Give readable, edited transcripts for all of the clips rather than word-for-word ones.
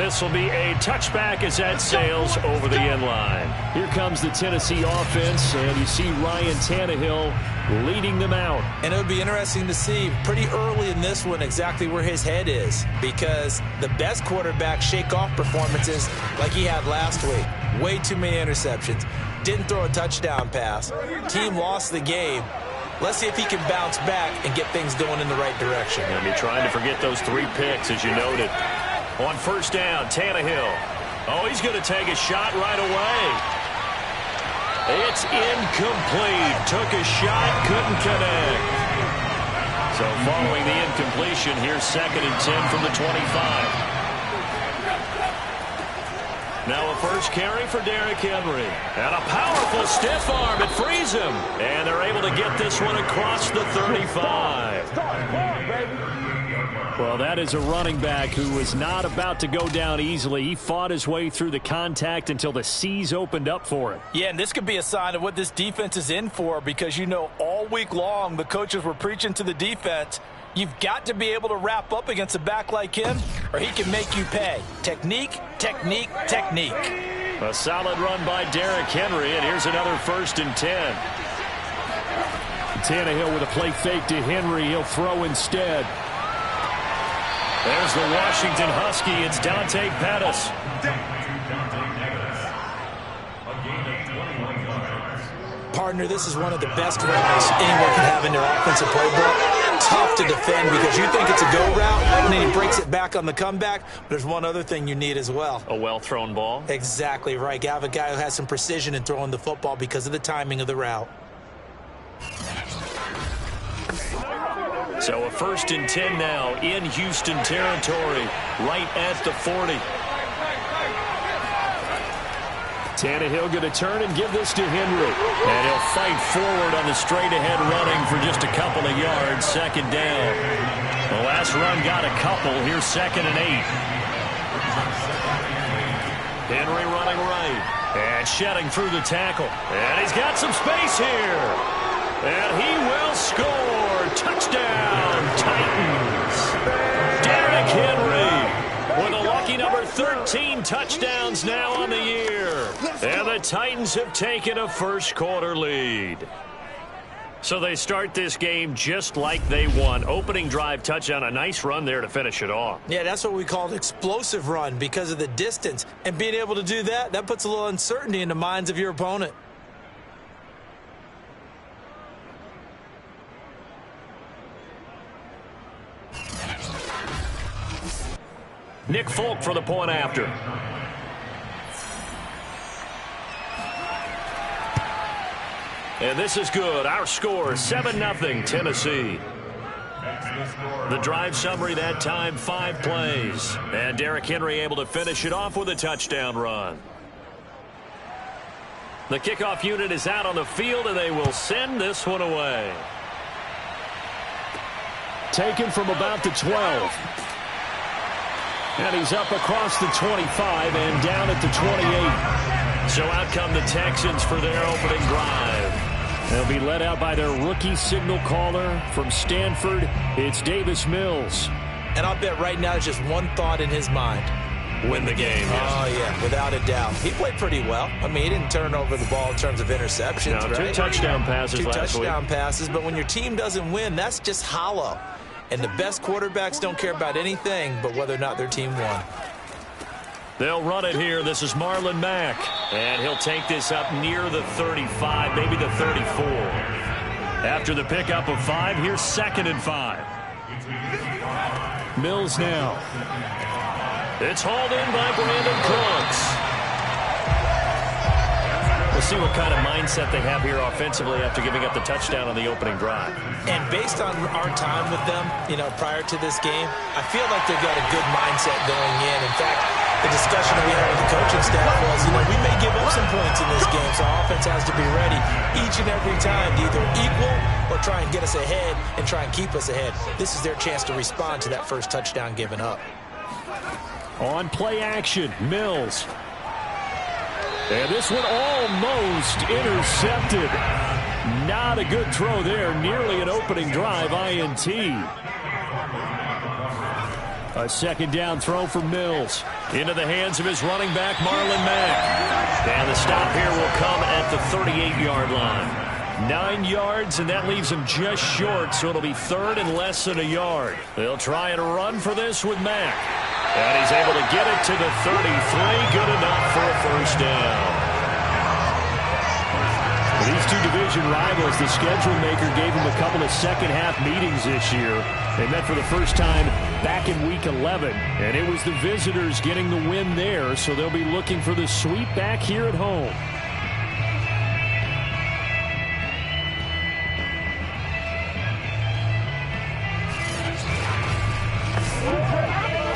this will be a touchback as that sails over the end line. Here comes the Tennessee offense, and you see Ryan Tannehill leading them out. And it would be interesting to see pretty early in this one exactly where his head is, because the best quarterback shake-off performances like he had last week. Way too many interceptions. Didn't throw a touchdown pass. Team lost the game. Let's see if he can bounce back and get things going in the right direction. Going to be trying to forget those 3 picks, as you noted. On first down, Tannehill. Oh, he's going to take a shot right away. It's incomplete. Took a shot, couldn't connect. So following the incompletion, here's 2nd and 10 from the 25. Now a first carry for Derrick Henry. And a powerful stiff arm. It frees him. And they're able to get this one across the 35. Well, that is a running back who was not about to go down easily. He fought his way through the contact until the seas opened up for him. Yeah, and this could be a sign of what this defense is in for, because, you know, all week long the coaches were preaching to the defense, you've got to be able to wrap up against a back like him, or he can make you pay. Technique, technique, technique. A solid run by Derrick Henry, and here's another 1st and 10. Tannehill with a play fake to Henry. He'll throw instead. There's the Washington Husky. It's Dante Pettis. Partner, this is one of the best routes anyone can have in their offensive playbook. Tough to defend because you think it's a go route, and then he breaks it back on the comeback. But there's one other thing you need as well. A well-thrown ball? Exactly right. You have a guy who has some precision in throwing the football because of the timing of the route. So a 1st and 10 now in Houston territory, right at the 40. Tannehill going to turn and give this to Henry. And he'll fight forward on the straight-ahead running for just a couple of yards. 2nd down. The last run got a couple. Here's 2nd and 8. Henry running right. And shedding through the tackle. And he's got some space here. And he will score. Touchdown, Titans. Derrick Henry with a lucky number 13 touchdowns now on the year. And the Titans have taken a first-quarter lead. So they start this game just like they won. Opening drive touchdown, a nice run there to finish it off. Yeah, that's what we call an explosive run because of the distance. And being able to do that, that puts a little uncertainty in the minds of your opponent. Nick Folk for the point after. And this is good. Our score, 7-0 Tennessee. The drive summary that time, 5 plays. And Derrick Henry able to finish it off with a touchdown run. The kickoff unit is out on the field, and they will send this one away. Taken from about the 12. And he's up across the 25 and down at the 28. So out come the Texans for their opening drive. They'll be led out by their rookie signal caller from Stanford. It's Davis Mills. And I'll bet right now there's just one thought in his mind. Win the game. Oh, yeah, without a doubt. He played pretty well. I mean, he didn't turn over the ball in terms of interceptions, no, right? 2 touchdown passes last week. 2 touchdown passes, but when your team doesn't win, that's just hollow. And the best quarterbacks don't care about anything but whether or not their team won. They'll run it here. This is Marlon Mack. And he'll take this up near the 35, maybe the 34. After the pickup of 5, here's 2nd and 5. Mills now. It's hauled in by Brandon Cooks. We'll see what kind of mindset they have here offensively after giving up the touchdown on the opening drive. And based on our time with them, you know, prior to this game, I feel like they've got a good mindset going in. In fact, the discussion that we had with the coaching staff was, you know, we may give up some points in this game, so our offense has to be ready each and every time to either equal or try and get us ahead and try and keep us ahead. This is their chance to respond to that first touchdown given up. On play action, Mills. And this one almost intercepted. Not a good throw there. Nearly an opening drive INT. A second down throw for Mills. Into the hands of his running back, Marlon Mack. And the stop here will come at the 38-yard line. 9 yards, and that leaves him just short, so it'll be third and less than a yard. They'll try and run for this with Mack. And he's able to get it to the 33. Good enough for a first down. These two division rivals, the schedule maker gave them a couple of second-half meetings this year. They met for the first time back in Week 11, and it was the visitors getting the win there, so they'll be looking for the sweep back here at home.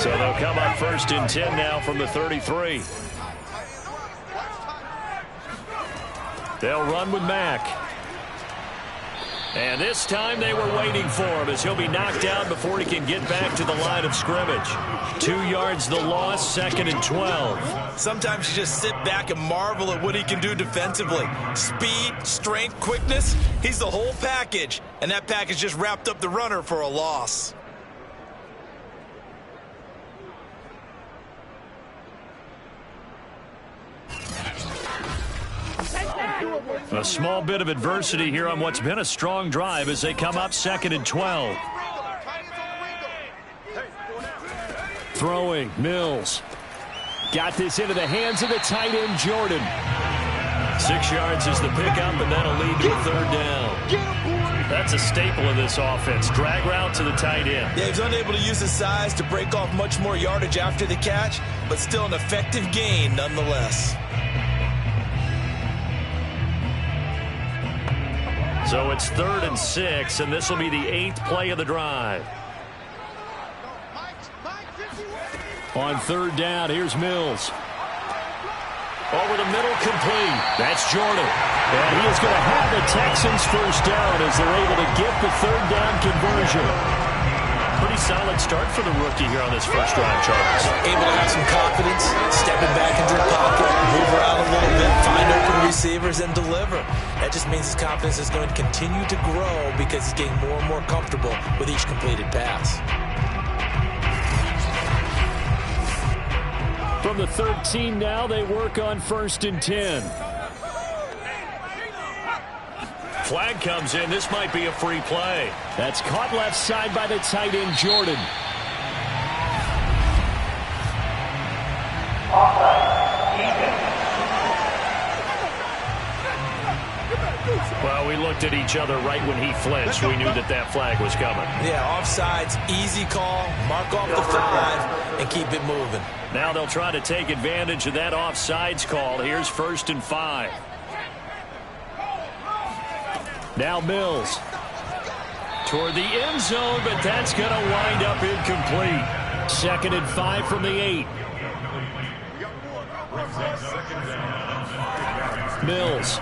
So they'll come up first and 10 now from the 33. They'll run with Mack. And this time they were waiting for him as he'll be knocked down before he can get back to the line of scrimmage. 2 yards the loss, 2nd and 12. Sometimes you just sit back and marvel at what he can do defensively. Speed, strength, quickness, he's the whole package. And that package just wrapped up the runner for a loss. A small bit of adversity here on what's been a strong drive as they come up 2nd and 12. Throwing, Mills. Got this into the hands of the tight end, Jordan. 6 yards is the pickup, and that'll lead to a third down. That's a staple of this offense. Drag route to the tight end. Yeah, he's unable to use his size to break off much more yardage after the catch, but still an effective gain nonetheless. So it's 3rd and 6, and this will be the 8th play of the drive. On 3rd down, here's Mills. Over the middle, complete. That's Jordan. And he is going to have the Texans first down as they're able to get the 3rd down conversion. Pretty solid start for the rookie here on this first drive, Charles. Able to have some confidence, stepping back into the pocket, move around a little bit, find open receivers, and deliver. That just means his confidence is going to continue to grow because he's getting more and more comfortable with each completed pass. From the 13 now, they work on 1st and 10. Flag comes in. This might be a free play. That's caught left side by the tight end, Jordan. Well, we looked at each other right when he flinched. We knew that that flag was coming. Yeah, offsides, easy call, mark off the 5, and keep it moving. Now they'll try to take advantage of that offsides call. Here's 1st and 5. Now Mills toward the end zone, but that's going to wind up incomplete. 2nd and 5 from the 8. Mills.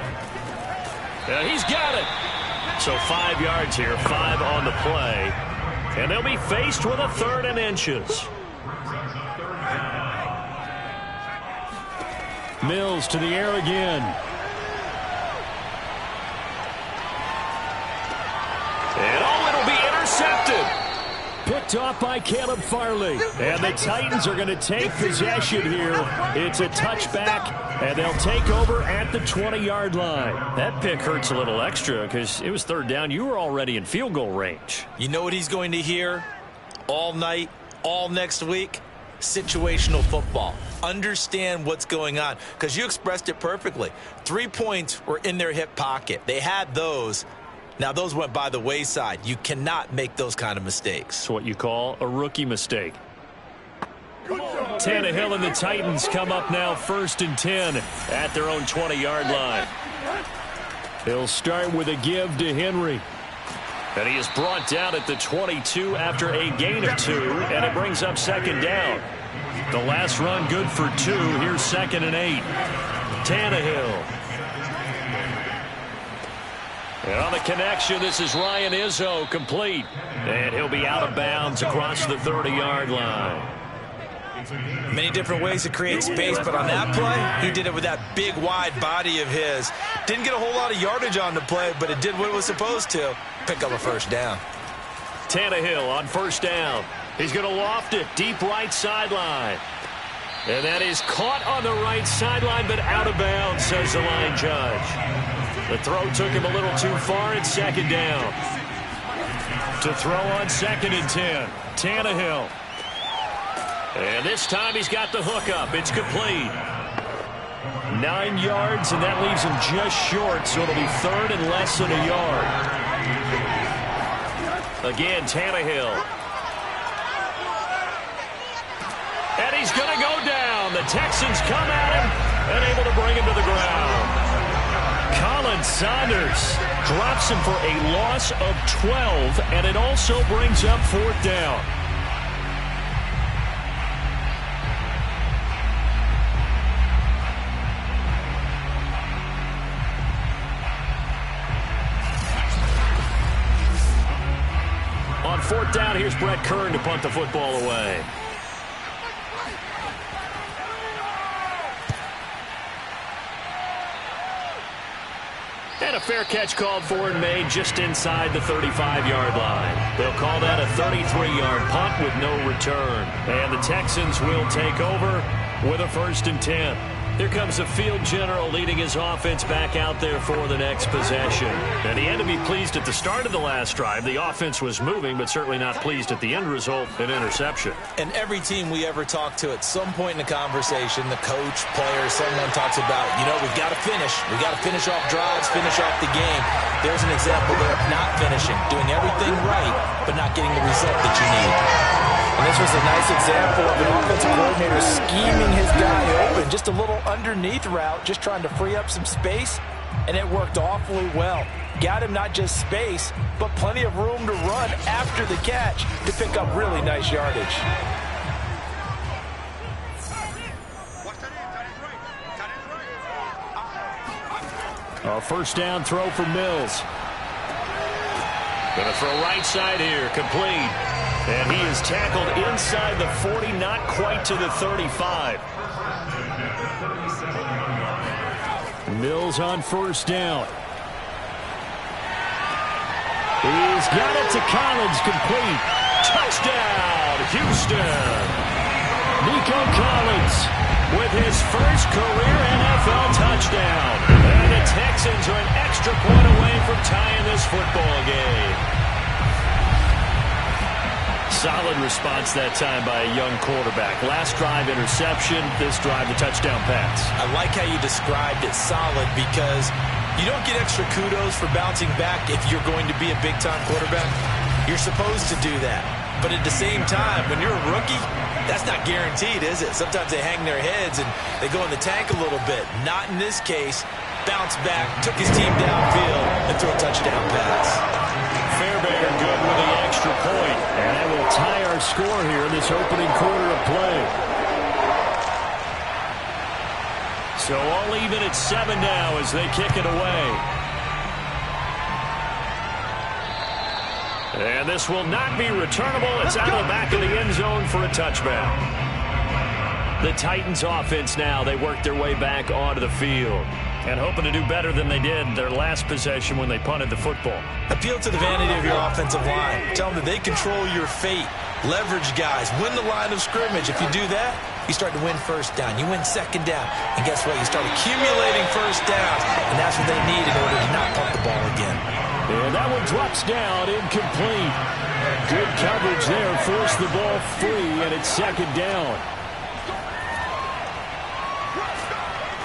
He's got it. So 5 yards here, 5 on the play. And they'll be faced with a 3rd and inches. Mills to the air again. And oh, it'll be intercepted. Picked off by Caleb Farley. And the Titans are going to take possession here. It's a touchback, and they'll take over at the 20-yard line. That pick hurts a little extra because it was 3rd down. You were already in field goal range. You know what he's going to hear all night, all next week? Situational football. Understand what's going on, because you expressed it perfectly. 3 points were in their hip pocket. They had those. Now, those went by the wayside. You cannot make those kind of mistakes. It's what you call a rookie mistake. Tannehill and the Titans come up now 1st and 10 at their own 20-yard line. They'll start with a give to Henry. And he is brought down at the 22 after a gain of 2, and it brings up 2nd down. The last run good for 2. Here's 2nd and 8. Tannehill. And on the connection, this is Ryan Izzo, complete. And he'll be out of bounds across the 30-yard line. Many different ways to create space, but on that play, he did it with that big, wide body of his. Didn't get a whole lot of yardage on the play, but it did what it was supposed to. Pick up a first down. Tannehill on 1st down. He's going to loft it deep right sideline. And that is caught on the right sideline, but out of bounds, says the line judge. The throw took him a little too far. It's second down. To throw on 2nd and 10. Tannehill. And this time he's got the hook up. It's complete. 9 yards, and that leaves him just short, so it'll be 3rd and less than a yard. Again, Tannehill. And he's going to go down. The Texans come at him and able to bring him to the ground. Colin Saunders drops him for a loss of 12, and it also brings up 4th down. On 4th down, here's Brett Kern to punt the football away. And a fair catch called for and made just inside the 35-yard line. They'll call that a 33-yard punt with no return. And the Texans will take over with a 1st and 10. Here comes the field general leading his offense back out there for the next possession. And he had to be pleased at the start of the last drive. The offense was moving, but certainly not pleased at the end result, an interception. And every team we ever talk to at some point in the conversation, the coach, player, someone talks about, we've got to finish. We've got to finish off drives, finish off the game. There's an example there of not finishing, doing everything right, but not getting the result that you need. And this was a nice example of an offensive coordinator scheming his guy open. Just a little underneath route, just trying to free up some space, and it worked awfully well. Got him not just space, but plenty of room to run after the catch to pick up really nice yardage. A 1st down throw for Mills. Going to throw right side here, complete. And he is tackled inside the 40, not quite to the 35. Mills on 1st down. He's got it to Collins, complete. Touchdown, Houston. Nico Collins with his first career NFL touchdown. And the Texans are an extra point away from tying this football game. Solid response that time by a young quarterback. Last drive, interception. This drive, the touchdown pass. I like how you described it, solid, because you don't get extra kudos for bouncing back if you're going to be a big-time quarterback. You're supposed to do that. But at the same time, when you're a rookie, that's not guaranteed, is it? Sometimes they hang their heads and they go in the tank a little bit. Not in this case. Bounced back, took his team downfield, and threw a touchdown pass. Fairbairn good with the extra point. And that will tie our score here in this opening quarter of play. So all even at 7 now as they kick it away. And this will not be returnable. It's out of the back of the end zone for a touchback. The Titans offense now, they work their way back onto the field. And hoping to do better than they did their last possession when they punted the football. Appeal to the vanity of your offensive line. Tell them that they control your fate. Leverage guys. Win the line of scrimmage. If you do that, you start to win 1st down. You win 2nd down. And guess what? You start accumulating 1st downs. And that's what they need in order to not pump the ball again. And that one drops down, incomplete. Good coverage there. Forced the ball free, and it's 2nd down.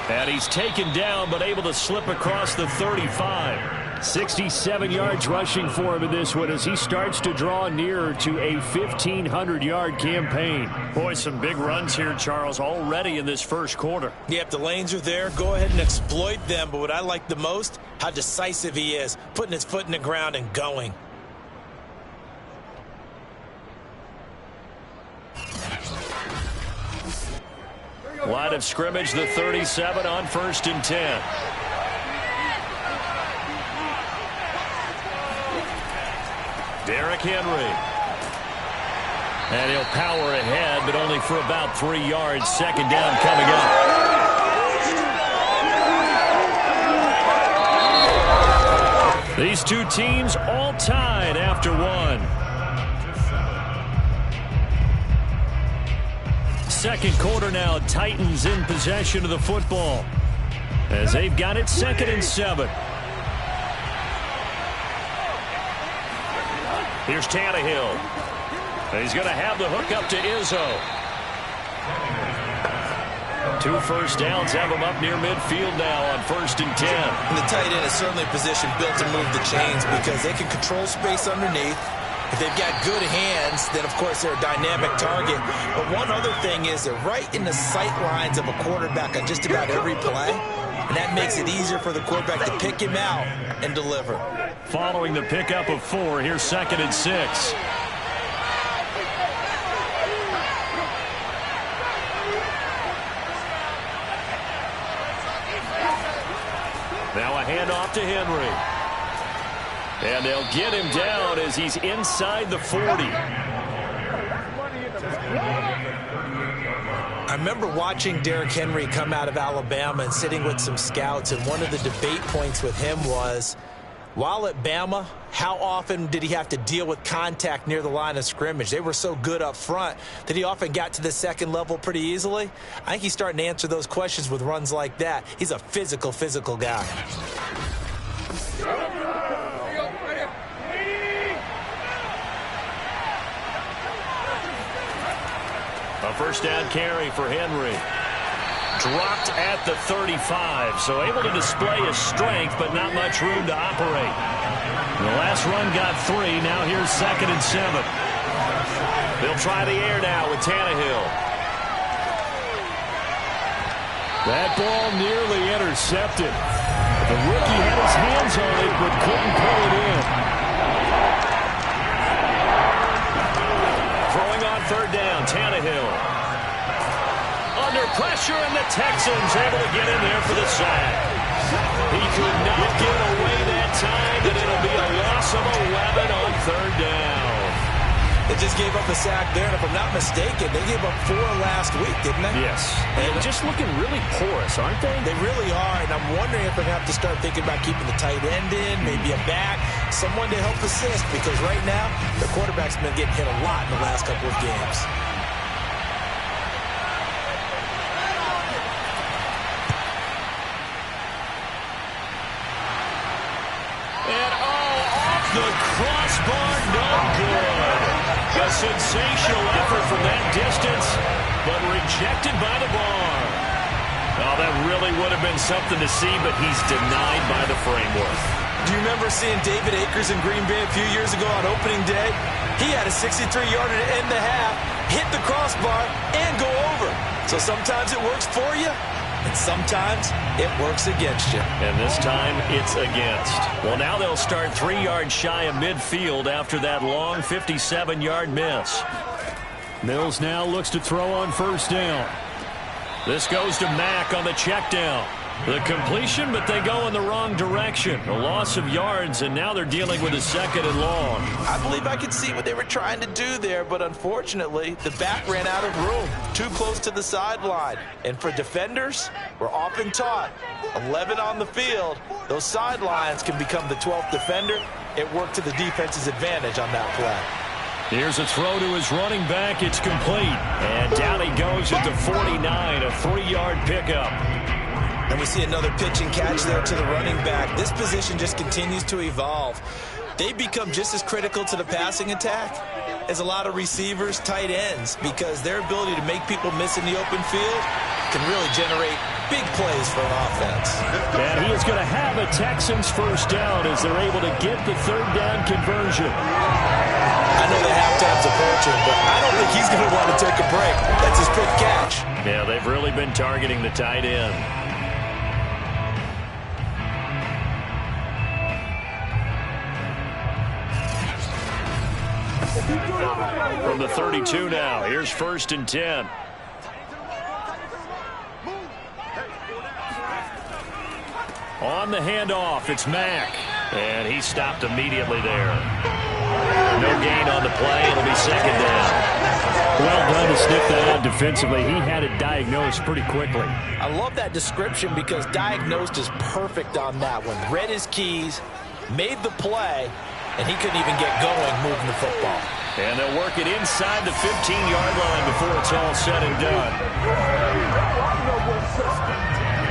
And he's taken down, but able to slip across the 35. 67 yards rushing for him in this one as he starts to draw nearer to a 1,500-yard campaign. Boy, some big runs here, Charles, already in this first quarter. Yep, the lanes are there. Go ahead and exploit them. But what I like the most, how decisive he is, putting his foot in the ground and going. Line of scrimmage, the 37 on 1st and 10. Derrick Henry. And he'll power ahead, but only for about 3 yards. 2nd down coming up. These two teams all tied after one. second quarter now. Titans in possession of the football as they've got it 2nd and 7. Here's Tannehill. He's going to have the hook up to Izzo. 2 first downs have him up near midfield now on 1st and 10. And the tight end is certainly a position built to move the chains because they can control space underneath. If they've got good hands, then, of course, they're a dynamic target. But one other thing is they're right in the sight lines of a quarterback on just about every play. And that makes it easier for the quarterback to pick him out and deliver. Following the pickup of 4, here's 2nd and 6. Now a handoff to Henry. And they'll get him down as he's inside the 40. I remember watching Derrick Henry come out of Alabama and sitting with some scouts, and one of the debate points with him was, while at Bama, how often did he have to deal with contact near the line of scrimmage? They were so good up front that he often got to the second level pretty easily. I think he's starting to answer those questions with runs like that. He's a physical guy. A first down carry for Henry. Dropped at the 35, so able to display his strength, but not much room to operate. The last run got 3. Now here's 2nd and 7. They'll try the air now with Tannehill. That ball nearly intercepted. The rookie had his hands on it, but couldn't pull it in. Throwing on 3rd down, Tannehill. Under pressure, and the Texans able to get in there for the sack. He could not get away that time, and it'll be a loss of 11 on 3rd down. They just gave up a sack there, and if I'm not mistaken, they gave up 4 last week, didn't they? Yes. And just looking really porous, aren't they? They really are, and I'm wondering if they're going to have to start thinking about keeping the tight end in, maybe a back, someone to help assist, because right now, the quarterback's been getting hit a lot in the last couple of games. The crossbar, no good. A sensational effort from that distance, but rejected by the bar. Oh, that really would have been something to see, but he's denied by the framework. Do you remember seeing David Akers in Green Bay a few years ago on opening day? He had a 63-yarder to end the half, hit the crossbar, and go over. So sometimes it works for you, and sometimes it works against you. And this time, it's against. Well, now they'll start 3 yards shy of midfield after that long 57-yard miss. Mills now looks to throw on 1st down. This goes to Mack on the check down. The completion, but they go in the wrong direction. A loss of yards, and now they're dealing with a 2nd and long. I believe I could see what they were trying to do there, but unfortunately, the back ran out of room, too close to the sideline. And for defenders, we're often taught, 11 on the field, those sidelines can become the 12th defender. It worked to the defense's advantage on that play. Here's a throw to his running back. It's complete. And down he goes at the 49, a 3-yard pickup. And we see another pitch and catch there to the running back. This position just continues to evolve. They become just as critical to the passing attack as a lot of receivers, tight ends, because their ability to make people miss in the open field can really generate big plays for an offense. And he is going to have a Texans first down as they're able to get the 3rd down conversion. I know the halftime's approaching, but I don't think he's going to want to take a break. That's his quick catch. Yeah, they've really been targeting the tight end. From the 32 now, here's 1st and 10. On the handoff, it's Mack. And he stopped immediately there. No gain on the play. It'll be 2nd down. Well done to sniff that out defensively. He had it diagnosed pretty quickly. I love that description because diagnosed is perfect on that one. Read his keys, made the play, and he couldn't even get going moving the football. And they'll work it inside the 15-yard line before it's all said and done.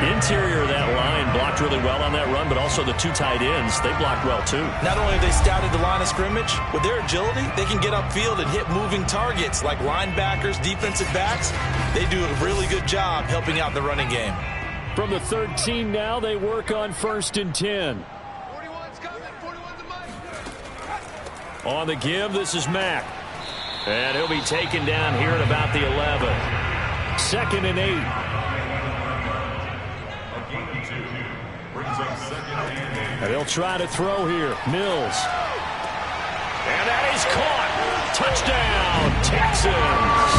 Interior of that line blocked really well on that run, but also the two tight ends, they blocked well too. Not only have they scouted the line of scrimmage, with their agility, they can get upfield and hit moving targets like linebackers, defensive backs. They do a really good job helping out the running game. From the 13 now, they work on 1st and 10. 41's coming. 41's a mic. On the give, this is Mack. And he'll be taken down here at about the 11. 2nd and 8. And they'll try to throw here. Mills. And that is caught. Touchdown, Texans.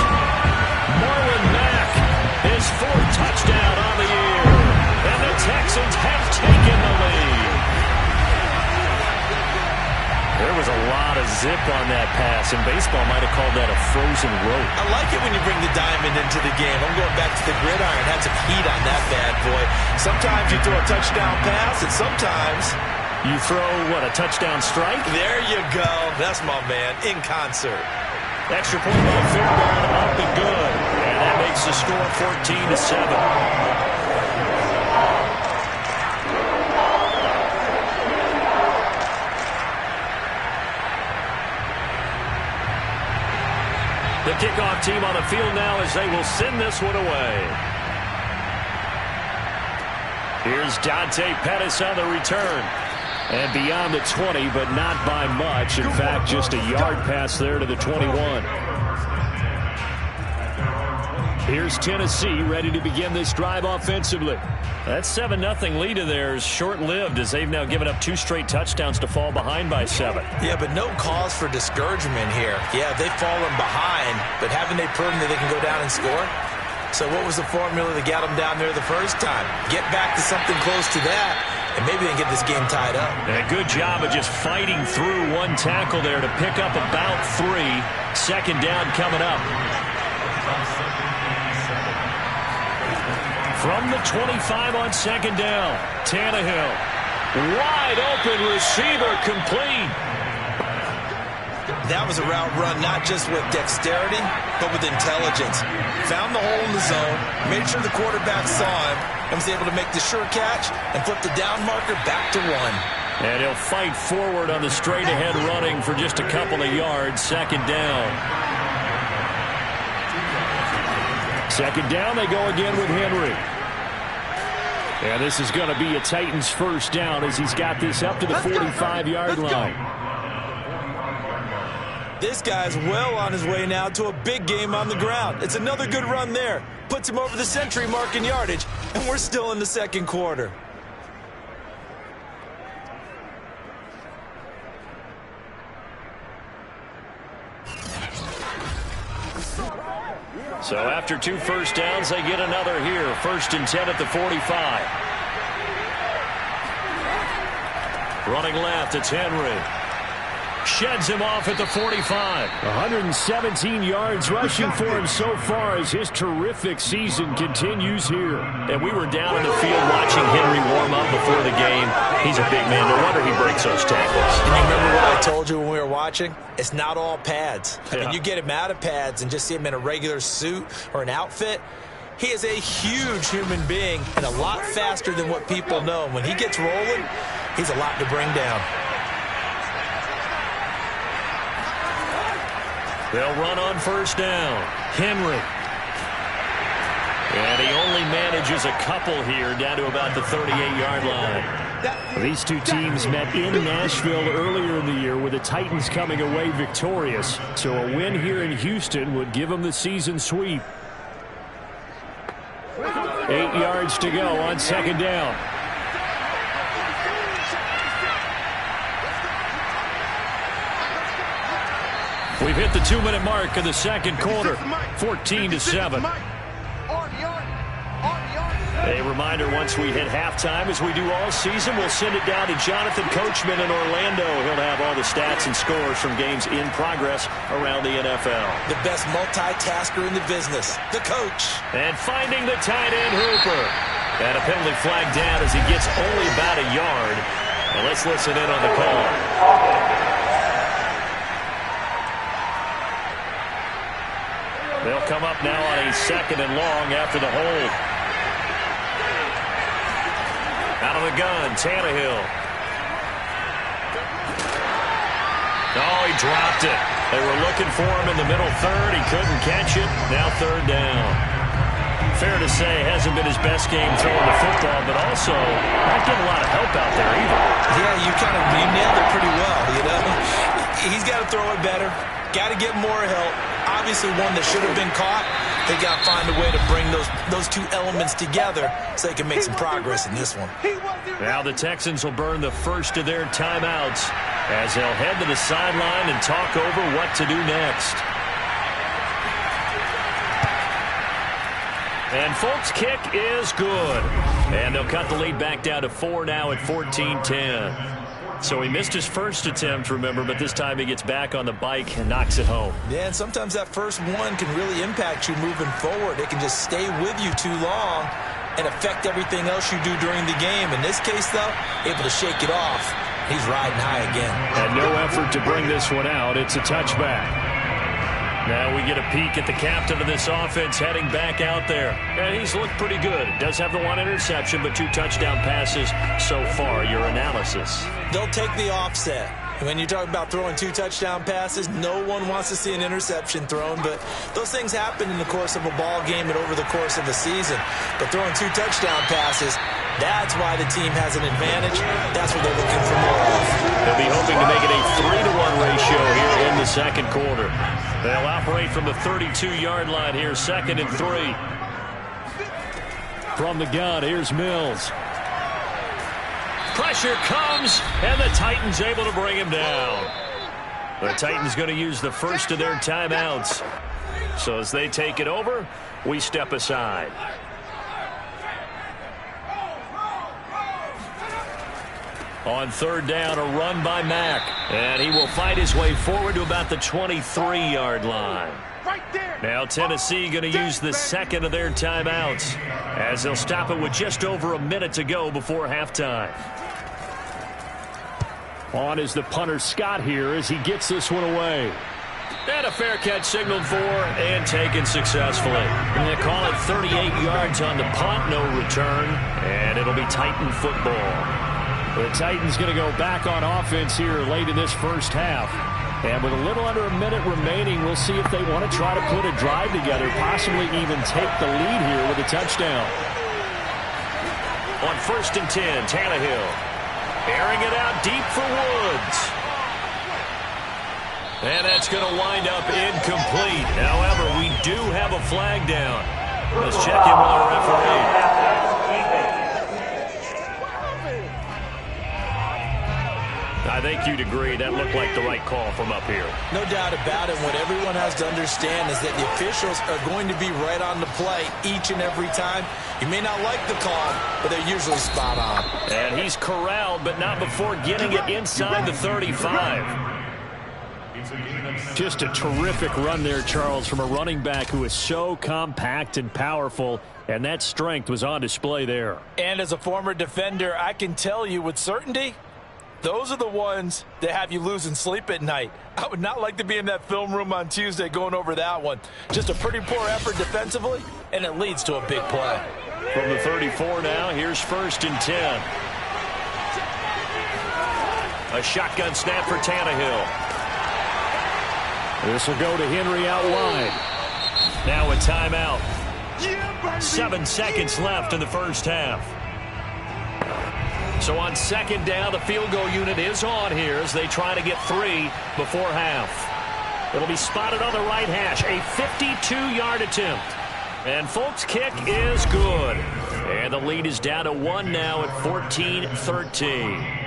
Marlon Mack, his 4th touchdown on the year. And the Texans have taken the lead. There was a lot of zip on that pass, and baseball might have called that a frozen rope. I like it when you bring the diamond into the game. I'm going back to the gridiron. Had some heat on that bad boy. Sometimes you throw a touchdown pass, and sometimes you throw, what, a touchdown strike? There you go. That's my man, in concert. Extra point by Fairbairn, up and good. And that makes the score 14-7. The kickoff team on the field now as they will send this one away. Here's Dante Pettis on the return. And beyond the 20, but not by much. In fact, just a yard pass there to the 21. Here's Tennessee ready to begin this drive offensively. That 7-0 lead of theirs short-lived as they've now given up 2 straight touchdowns to fall behind by 7. Yeah, but no cause for discouragement here. Yeah, they've fallen behind, but haven't they proven that they can go down and score? So what was the formula that got them down there the first time? Get back to something close to that, and maybe they can get this game tied up. And a good job of just fighting through one tackle there to pick up about 3. 2nd down coming up. From the 25 on 2nd down, Tannehill. Wide open receiver, complete. That was a route run not just with dexterity, but with intelligence. Found the hole in the zone, made sure the quarterback saw him, and was able to make the sure catch and flip the down marker back to 1. And he'll fight forward on the straight-ahead running for just a couple of yards. 2nd down. 2nd down, they go again with Henry. And this is going to be a Titans 1st down as he's got this up to the 45-yard line. This guy's well on his way now to a big game on the ground. It's another good run there. Puts him over the century mark in yardage, and we're still in the 2nd quarter. So after 2 first downs, they get another here. 1st and 10 at the 45. Running left, it's Henry. Sheds him off at the 45. 117 yards rushing for him so far as his terrific season continues here. And we were down in the field watching Henry warm up before the game. He's a big man. No wonder he breaks those tackles. And you remember what I told you when we were watching? It's not all pads. I mean, you get him out of pads and just see him in a regular suit or an outfit. He is a huge human being and a lot faster than what people know. When he gets rolling, he's a lot to bring down. They'll run on 1st down. Henry. And he only manages a couple here down to about the 38-yard line. These two teams met in Nashville earlier in the year with the Titans coming away victorious. So a win here in Houston would give them the season sweep. 8 yards to go on 2nd down. We've hit the 2-minute mark of the 2nd quarter. 14-7. A reminder, once we hit halftime, as we do all season, we'll send it down to Jonathan Coachman in Orlando. He'll have all the stats and scores from games in progress around the NFL. The best multitasker in the business, the coach. And finding the tight end, Hooper. And a penalty flag down as he gets only about a yard. And let's listen in on the call. They'll come up now on a 2nd and long after the hold. Out of the gun, Tannehill. Oh, he dropped it. They were looking for him in the middle third. He couldn't catch it. Now 3rd down. Fair to say, hasn't been his best game throwing the football, but also not getting a lot of help out there either. Yeah, you nailed it pretty well, you know. He's got to throw it better. Got to get more help. Obviously one that should have been caught. They got to find a way to bring those two elements together so they can make some progress in this one. Now the Texans will burn the first of their timeouts as they'll head to the sideline and talk over what to do next. And Folk's kick is good. And they'll cut the lead back down to 4 now at 14-10. So he missed his first attempt, remember, but this time he gets back on the bike and knocks it home. Yeah, and sometimes that first one can really impact you moving forward. It can just stay with you too long and affect everything else you do during the game. In this case, though, able to shake it off. He's riding high again. And no effort to bring this one out. It's a touchback. Now we get a peek at the captain of this offense heading back out there. And he's looked pretty good. Does have the 1 interception, but 2 touchdown passes so far. Your analysis. They'll take the offset. When you talk about throwing 2 touchdown passes, no one wants to see an interception thrown, but those things happen in the course of a ball game and over the course of the season. But throwing 2 touchdown passes, that's why the team has an advantage. That's what they're looking for more of. They'll be hoping to make it a 3-to-1 ratio here in the second quarter. They'll operate from the 32-yard line here, 2nd and 3. From the gun, here's Mills. Pressure comes, and the Titans able to bring him down. The Titans going to use the first of their timeouts. So as they take it over, we step aside. On 3rd down, a run by Mack. And he will fight his way forward to about the 23-yard line. Now Tennessee going to use the 2nd of their timeouts as they'll stop it with just over a minute to go before halftime. On is the punter Scott here as he gets this one away. And a fair catch signaled for and taken successfully. And they call it 38 yards on the punt, no return. And it'll be Titan football. The Titans going to go back on offense here late in this first half. And with a little under a minute remaining, we'll see if they want to try to put a drive together, possibly even take the lead here with a touchdown. On 1st and 10, Tannehill airing it out deep for Woods. And that's going to wind up incomplete. However, we do have a flag down. Let's check in with our referee. I think you'd agree that looked like the right call from up here. No doubt about it. What everyone has to understand is that the officials are going to be right on the play each and every time. You may not like the call, but they're usually spot on. And he's corralled, but not before getting it inside the 35. Just a terrific run there, Charles, from a running back who is so compact and powerful, and that strength was on display there. And as a former defender, I can tell you with certainty, those are the ones that have you losing sleep at night. I would not like to be in that film room on Tuesday going over that one. Just a pretty poor effort defensively, and it leads to a big play. From the 34 now, here's 1st and 10. A shotgun snap for Tannehill. This will go to Henry out wide. Now a timeout. 7 seconds left in the first half. So on 2nd down, the field goal unit is on here as they try to get 3 before half. It'll be spotted on the right hash. A 52-yard attempt. And Folk's kick is good. And the lead is down to 1 now at 14-13.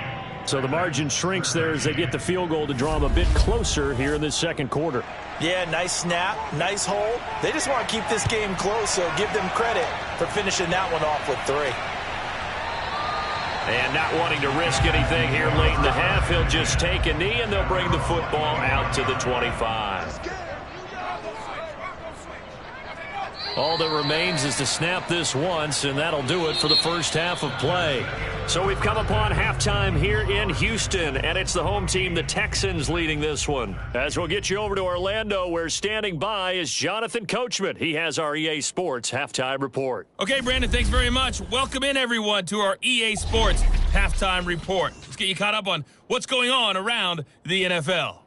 So the margin shrinks there as they get the field goal to draw them a bit closer here in this second quarter. Yeah, nice snap, nice hold. They just want to keep this game close, so give them credit for finishing that one off with 3. And not wanting to risk anything here late in the half, he'll just take a knee, and they'll bring the football out to the 25. All that remains is to snap this once, and that'll do it for the first half of play. So we've come upon halftime here in Houston, and it's the home team, the Texans, leading this one. As we'll get you over to Orlando, where standing by is Jonathan Coachman. He has our EA Sports Halftime Report. Okay, Brandon, thanks very much. Welcome in, everyone, to our EA Sports Halftime Report. Let's get you caught up on what's going on around the NFL.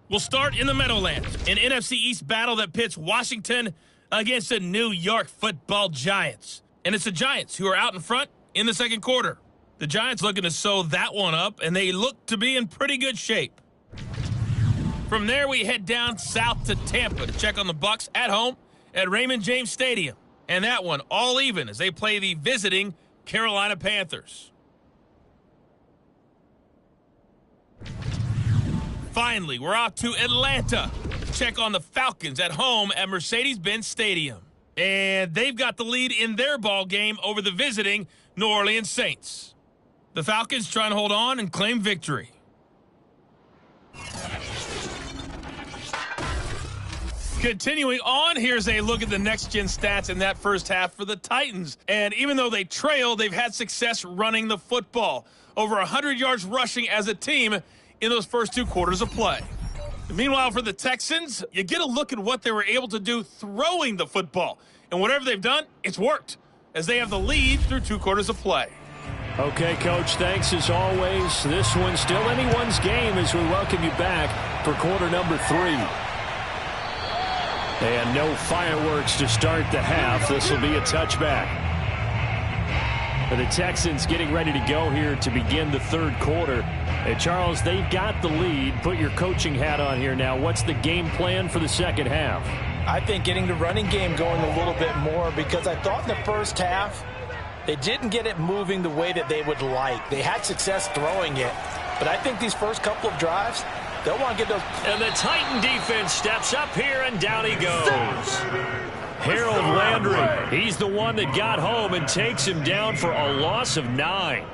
We'll start in the Meadowlands, an NFC East battle that pits Washington against the New York Football Giants. And it's the Giants who are out in front in the second quarter. The Giants looking to sew that one up, and they look to be in pretty good shape. From there, we head down south to Tampa to check on the Bucs at home at Raymond James Stadium. And that one all even as they play the visiting Carolina Panthers. Finally, we're off to Atlanta to check on the Falcons at home at Mercedes-Benz Stadium. And they've got the lead in their ball game over the visiting New Orleans Saints. The Falcons trying to hold on and claim victory. Continuing on, here's a look at the next-gen stats in that first half for the Titans. And even though they trail, they've had success running the football. Over 100 yards rushing as a team in those first two quarters of play. Meanwhile, for the Texans, you get a look at what they were able to do throwing the football. And whatever they've done, it's worked, as they have the lead through two quarters of play. Okay, Coach, thanks as always. This one's still anyone's game as we welcome you back for quarter number 3. And no fireworks to start the half. This will be a touchback. The Texans getting ready to go here to begin the third quarter. And Charles, they've got the lead. Put your coaching hat on here now. What's the game plan for the second half? I think getting the running game going a little bit more, because I thought in the first half they didn't get it moving the way that they would like. They had success throwing it, but I think these first couple of drives, they'll want to get those. And the Titan defense steps up here, and down he goes. Harold Landry, he's the one that got home and takes him down for a loss of 9.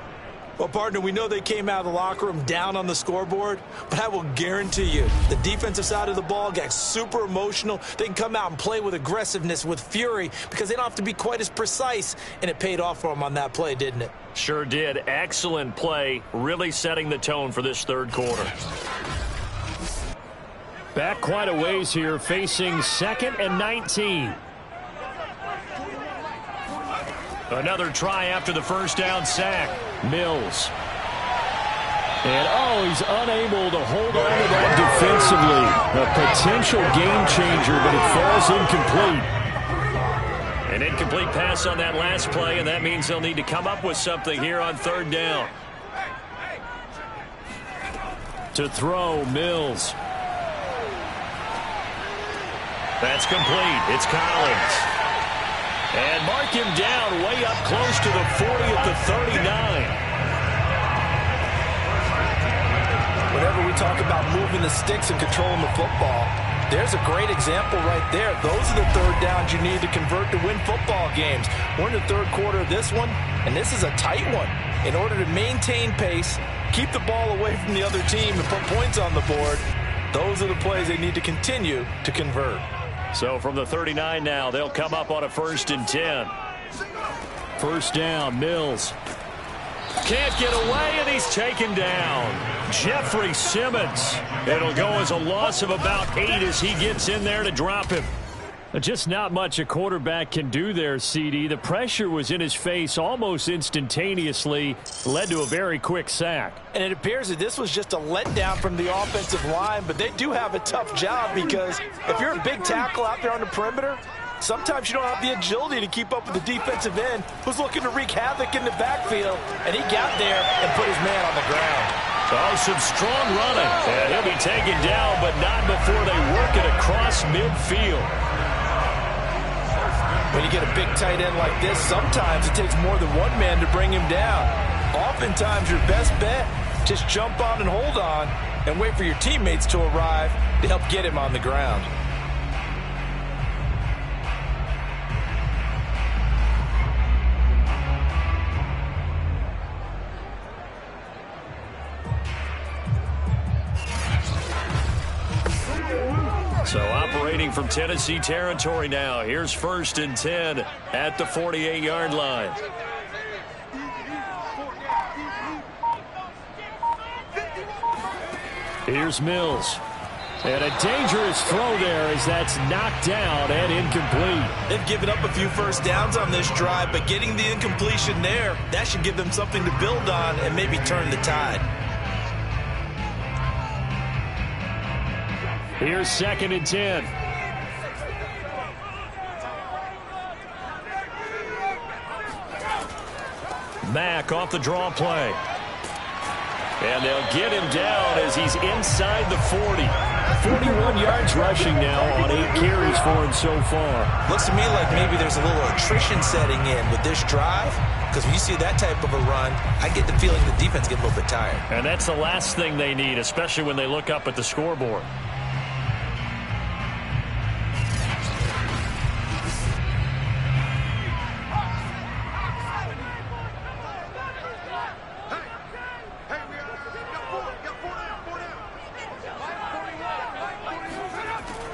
Well, partner, we know they came out of the locker room down on the scoreboard, but I will guarantee you the defensive side of the ball got super emotional. They can come out and play with aggressiveness, with fury, because they don't have to be quite as precise, and it paid off for them on that play, didn't it? Sure did. Excellent play, really setting the tone for this third quarter. Back quite a ways here, facing 2nd and 19. Another try after the first down sack. Mills. And, he's unable to hold on to that defensively. A potential game changer, but it falls incomplete. An incomplete pass on that last play, and that means they'll need to come up with something here on third down. To throw, Mills. That's complete. It's Collins. And mark him down way up close to the 40 at the 39. Whenever we talk about moving the sticks and controlling the football, there's a great example right there. Those are the third downs you need to convert to win football games. We're in the third quarter of this one, and this is a tight one. In order to maintain pace, keep the ball away from the other team, and put points on the board, those are the plays they need to continue to convert. So from the 39 now, they'll come up on a 1st and 10. First down, Mills. Can't get away, and he's taken down. Jeffrey Simmons. It'll go as a loss of about 8 as he gets in there to drop him. Just not much a quarterback can do there, CD. The pressure was in his face almost instantaneously, led to a very quick sack. And it appears that this was just a letdown from the offensive line, but they do have a tough job, because if you're a big tackle out there on the perimeter, sometimes you don't have the agility to keep up with the defensive end who's looking to wreak havoc in the backfield, and he got there and put his man on the ground. Some strong running, and he'll be taken down, but not before they work it across midfield. When you get a big tight end like this, sometimes it takes more than one man to bring him down. Oftentimes, your best bet, just jump on and hold on and wait for your teammates to arrive to help get him on the ground. So operating from Tennessee territory now. Here's 1st and 10 at the 48-yard line. Here's Mills. And a dangerous throw there as that's knocked down and incomplete. They've given up a few first downs on this drive, but getting the incompletion there, that should give them something to build on and maybe turn the tide. Here's 2nd and 10. Mack off the draw play. And they'll get him down as he's inside the 40. 41 yards rushing now on 8 carries for him so far. Looks to me like maybe there's a little attrition setting in with this drive, because when you see that type of a run, I get the feeling the defense gets a little bit tired. And that's the last thing they need, especially when they look up at the scoreboard.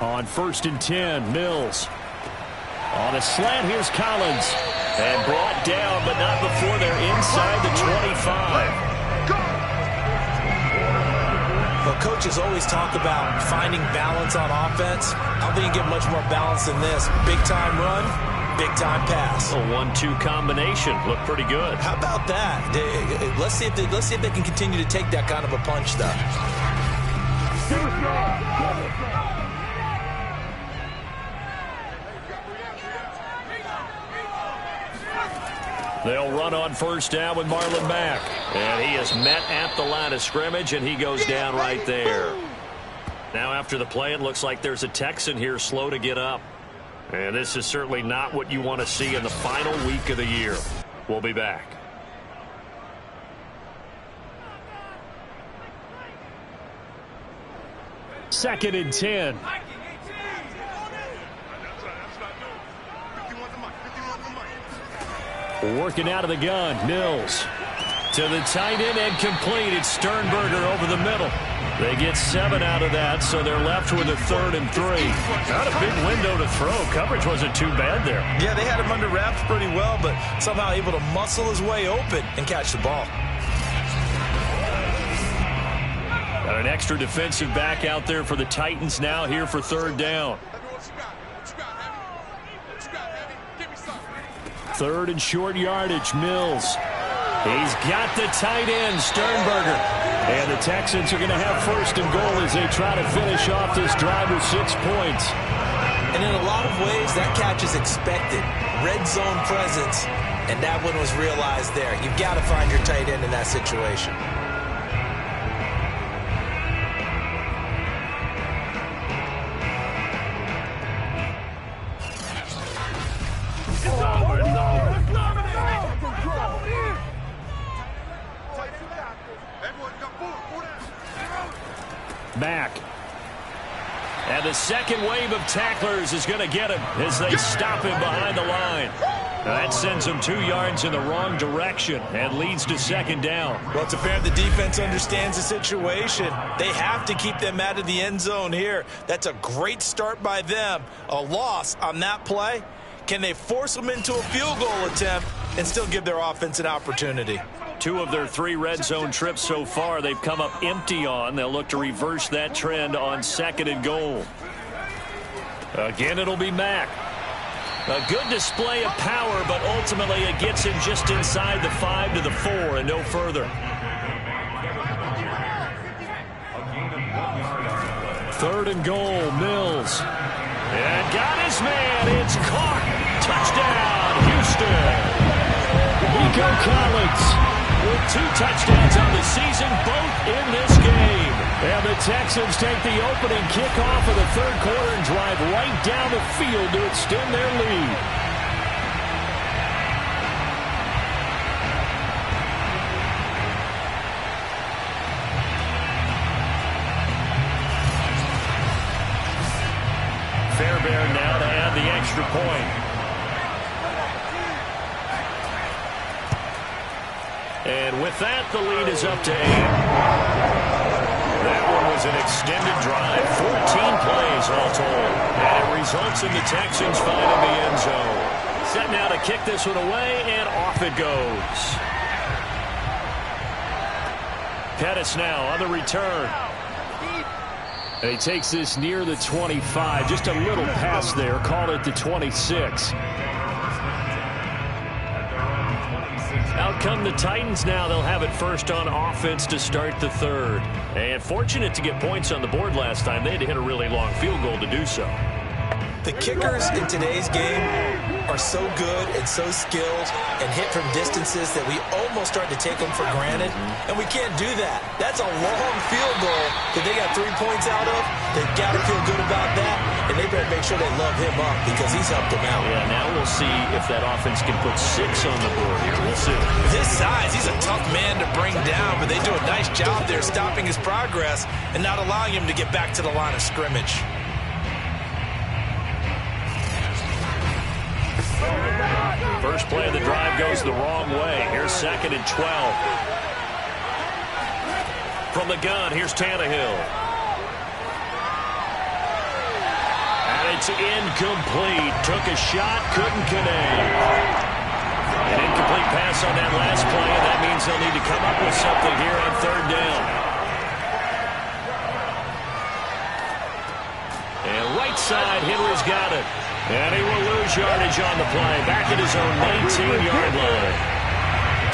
On 1st and 10, Mills. On a slant, here's Collins. And brought down, but not before they're inside the 25. Well, coaches always talk about finding balance on offense. I don't think you get much more balance than this. Big-time run, big-time pass. A 1-2 combination. Looked pretty good. How about that? Let's see if they can continue to take that kind of a punch, though. They'll run on 1st down with Marlon Mack. And he is met at the line of scrimmage, and he goes down right there. Now after the play, it looks like there's a Texan here slow to get up. And this is certainly not what you want to see in the final week of the year. We'll be back. Second and 10. Working out of the gun, Mills. To the tight end and complete. It's Sternberger over the middle. They get 7 out of that, so they're left with a 3rd and 3. Not a big window to throw. Coverage wasn't too bad there. Yeah, they had him under wraps pretty well, but somehow able to muscle his way open and catch the ball. Got an extra defensive back out there for the Titans now here for 3rd down. 3rd and short yardage, Mills. He's got the tight end, Sternberger. And the Texans are going to have 1st and goal as they try to finish off this drive with 6 points. And in a lot of ways, that catch is expected. Red zone presence, and that one was realized there. You've got to find your tight end in that situation. Mack. And the second wave of tacklers is going to get him as they stop him behind the line. That sends him 2 yards in the wrong direction and leads to 2nd down. Well, it's apparent the defense understands the situation. They have to keep them out of the end zone here. That's a great start by them. A loss on that play. Can they force them into a field goal attempt and still give their offense an opportunity? 2 of their 3 red zone trips so far they've come up empty on. They'll look to reverse that trend on 2nd and goal. Again, it'll be Mack. A good display of power, but ultimately it gets him just inside the 5 to the 4 and no further. 3rd and goal, Mills. And got his man. It's caught. Touchdown, Houston. Nico Collins with 2 touchdowns on the season, both in this game. And the Texans take the opening kickoff of the 3rd quarter and drive right down the field to extend their lead. Fairbairn now to add the extra point. And with that, the lead is up to 8. That one was an extended drive, 14 plays all told. And it results in the Texans finding the end zone. Set now to kick this one away, and off it goes. Pettis now on the return. And he takes this near the 25. Just a little pass there. Call it the 26. Out come the Titans now. They'll have it first on offense to start the third. And fortunate to get points on the board last time. They had to hit a really long field goal to do so. The kickers in today's game are so good and so skilled and hit from distances that we almost start to take them for granted, and we can't do that. That's a long field goal that they got 3 points out of. They've got to feel good about that, and they better make sure they love him up because he's helped them out. Yeah, now we'll see if that offense can put 6 on the board here. We'll see. With his size, he's a tough man to bring down, but they do a nice job there stopping his progress and not allowing him to get back to the line of scrimmage. First play of the drive goes the wrong way. Here's 2nd and 12. From the gun, here's Tannehill. And it's incomplete. Took a shot, couldn't connect. An incomplete pass on that last play, and that means they'll need to come up with something here on 3rd down. And right side, Henry's got it. And he will lose yardage on the play. Back at his own 19-yard line.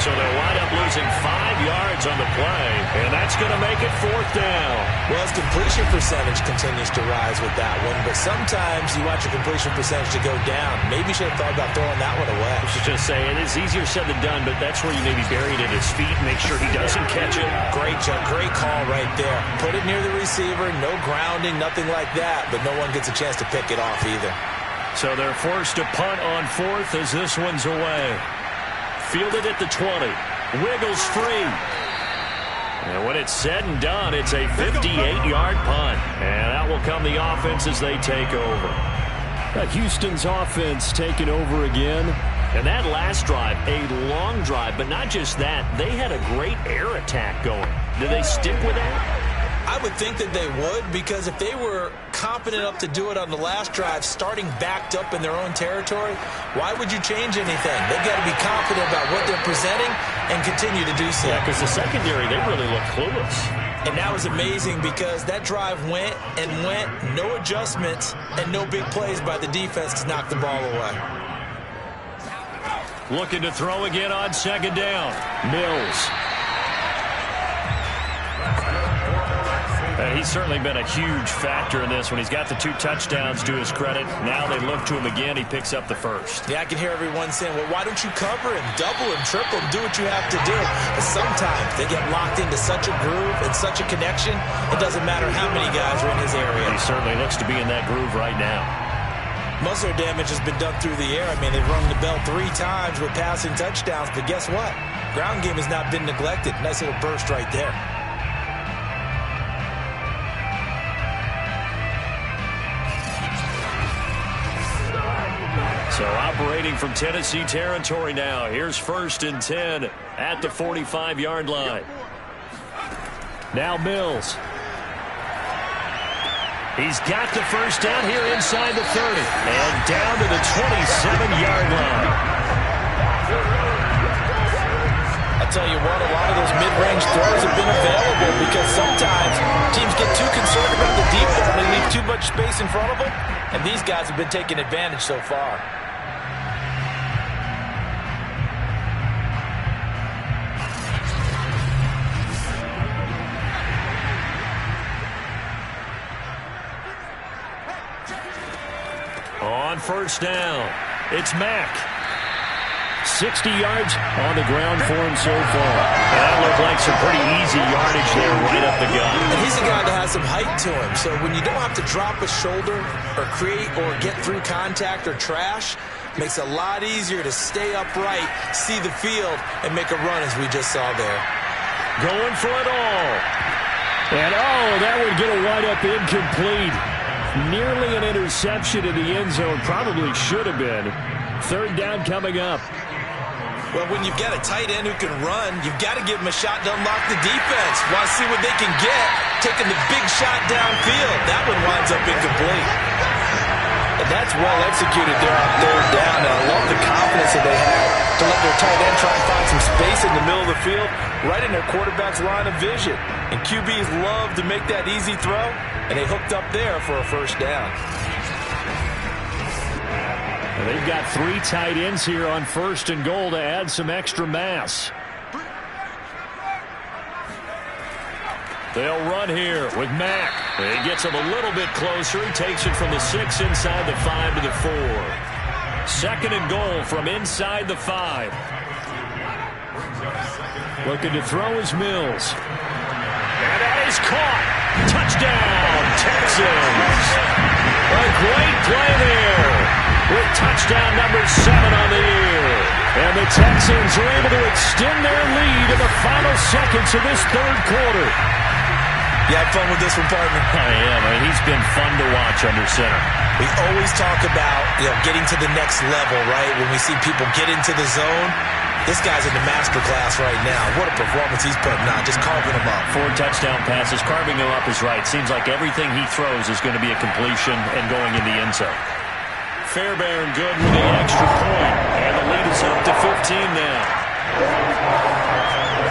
So they'll wind up losing 5 yards on the play. And that's going to make it 4th down. Well, his completion percentage continues to rise with that one. But sometimes you want your completion percentage to go down. Maybe you should have thought about throwing that one away. I was just saying, it's easier said than done, but that's where you maybe bury it at his feet and make sure he doesn't catch it. Great job. Great call right there. Put it near the receiver. No grounding, nothing like that. But no one gets a chance to pick it off either. So they're forced to punt on 4th as this one's away. Fielded at the 20. Wiggles free. And when it's said and done, it's a 58-yard punt. And out will come the offense as they take over. Houston's offense taking over again. And that last drive, a long drive, but not just that. They had a great air attack going. Do they stick with that? I would think that they would, because if they were competent enough to do it on the last drive, starting backed up in their own territory, why would you change anything? They've got to be confident about what they're presenting and continue to do so. Yeah, because the secondary, they really look clueless. And that was amazing because that drive went and went, no adjustments, and no big plays by the defense to knock the ball away. Looking to throw again on 2nd down. Mills. And he's certainly been a huge factor in this when he's got the 2 touchdowns to his credit. Now they look to him again. He picks up the first. Yeah, I can hear everyone saying, well, why don't you cover him, double him, triple him, do what you have to do. But sometimes they get locked into such a groove and such a connection, it doesn't matter how many guys are in his area. He certainly looks to be in that groove right now. Most of their damage has been done through the air. I mean, they've rung the bell 3 times with passing touchdowns, but guess what? Ground game has not been neglected. Nice little burst right there. So operating from Tennessee territory now. Here's 1st and 10 at the 45-yard line. Now Mills. He's got the first down here inside the 30. And down to the 27-yard line. I'll tell you what, a lot of those mid-range throws have been available because sometimes teams get too concerned about the deep ball and they leave too much space in front of them. And these guys have been taking advantage so far. On 1st down, it's Mack. 60 yards on the ground for him so far. And that looked like some pretty easy yardage there right up the gut. And he's a guy that has some height to him. So when you don't have to drop a shoulder or create or get through contact or trash, makes it a lot easier to stay upright, see the field, and make a run as we just saw there. Going for it all. And that would get a wide up incomplete. Nearly an interception in the end zone. Probably should have been. 3rd down coming up. Well, when you've got a tight end who can run, you've got to give him a shot to unlock the defense. Want to see what they can get, taking the big shot downfield. That one winds up incomplete. And that's well executed there on third down. And I love the confidence that they had to let their tight end try and find some space in the middle of the field, right in their quarterback's line of vision. And QBs love to make that easy throw, and they hooked up there for a first down. They've got 3 tight ends here on 1st and goal to add some extra mass. They'll run here with Mack. He gets him a little bit closer. He takes it from the 6 inside the 5 to the 4. 2nd and goal from inside the 5. Looking to throw is Mills. And that is caught. Touchdown, Texans. A great play there, with touchdown number 7 on the year. And the Texans are able to extend their lead in the final seconds of this 3rd quarter. You had fun with this one, partner? I am. He's been fun to watch under center. We always talk about, getting to the next level, right? When we see people get into the zone, this guy's in the master class right now. What a performance he's putting on, just carving them up. 4 touchdown passes. Carving them up is right. Seems like everything he throws is going to be a completion and going in the end zone. Fairbairn good with the extra point. And the lead is up to 15 now.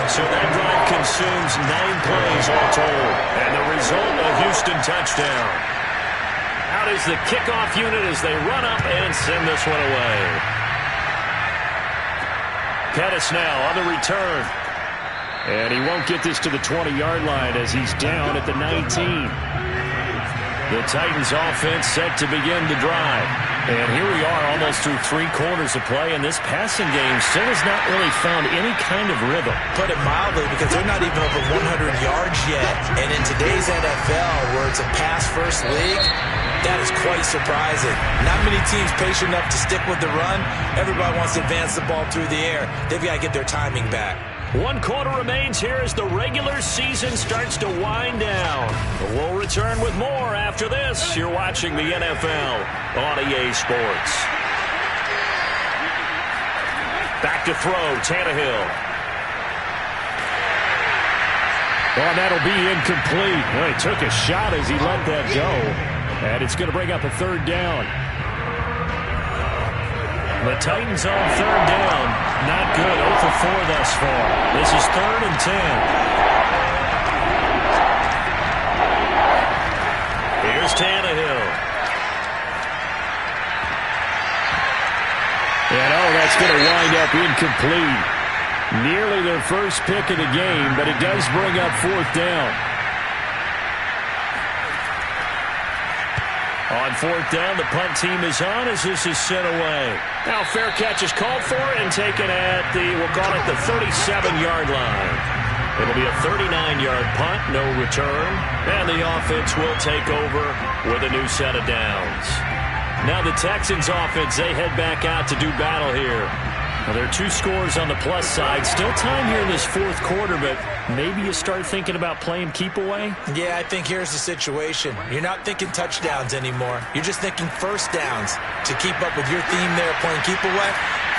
So that drive consumes 9 plays all told. And the result, a Houston touchdown. Out is the kickoff unit as they run up and send this one away. Pettis now on the return. And he won't get this to the 20-yard line as he's down at the 19. The Titans offense set to begin the drive. And here we are almost through 3 quarters of play, and this passing game still has not really found any kind of rhythm. Put it mildly, because they're not even over 100 yards yet. And in today's NFL, where it's a pass-first league, that is quite surprising. Not many teams patient enough to stick with the run. Everybody wants to advance the ball through the air. They've got to get their timing back. 1 quarter remains here as the regular season starts to wind down. We'll return with more after this. You're watching the NFL on EA Sports. Back to throw, Tannehill. Well, that'll be incomplete. Well, he took a shot as he let that go. And it's going to bring up a 3rd down. The Titans on 3rd down. Not good. 0 for 4 thus far. This is 3rd and 10. Here's Tannehill. And that's going to wind up incomplete. Nearly their first pick of the game, but it does bring up 4th down. On 4th down, the punt team is on as this is sent away. Now fair catch is called for and taken at we'll call it the 37-yard line. It'll be a 39-yard punt, no return, and the offense will take over with a new set of downs. Now the Texans offense, they head back out to do battle here. Now there are 2 scores on the plus side. Still time here in this 4th quarter, but maybe you start thinking about playing keep away? Yeah, I think here's the situation. You're not thinking touchdowns anymore. You're just thinking first downs. To keep up with your theme there, playing keep away,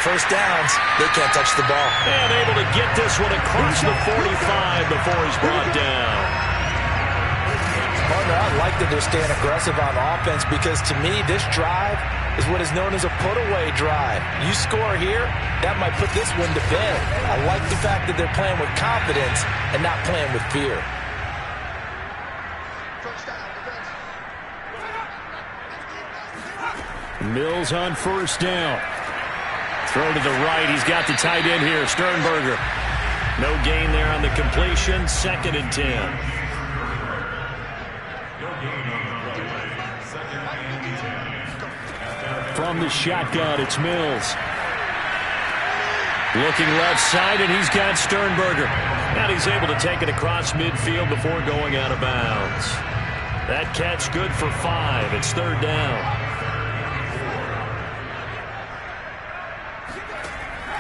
first downs, they can't touch the ball. And able to get this one across the 45 before he's brought down. Partner, I like that they're staying aggressive on offense because to me, this drive is what is known as a put-away drive. You score here, that might put this one to bed. I like the fact that they're playing with confidence and not playing with fear. Mills on 1st down. Throw to the right. He's got the tight end here, Sternberger. No gain there on the completion. 2nd and 10. From the shotgun, it's Mills. Looking left side, and he's got Sternberger. And he's able to take it across midfield before going out of bounds. That catch good for 5. It's 3rd down.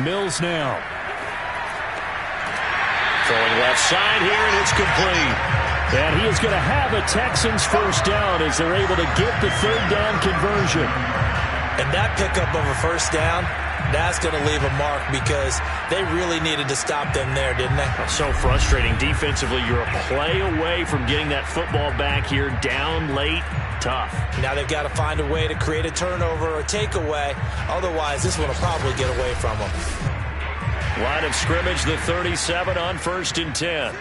Mills now. Throwing left side here, and it's complete. And he is going to have a Texans first down as they're able to get the 3rd down conversion. And that pickup of a first down That's going to leave a mark because they really needed to stop them there, didn't they? So frustrating. Defensively, you're a play away from getting that football back here, down late. Tough. Now they've got to find a way to create a turnover or takeaway. Otherwise, this one will probably get away from them. Line of scrimmage, the 37 on 1st and 10.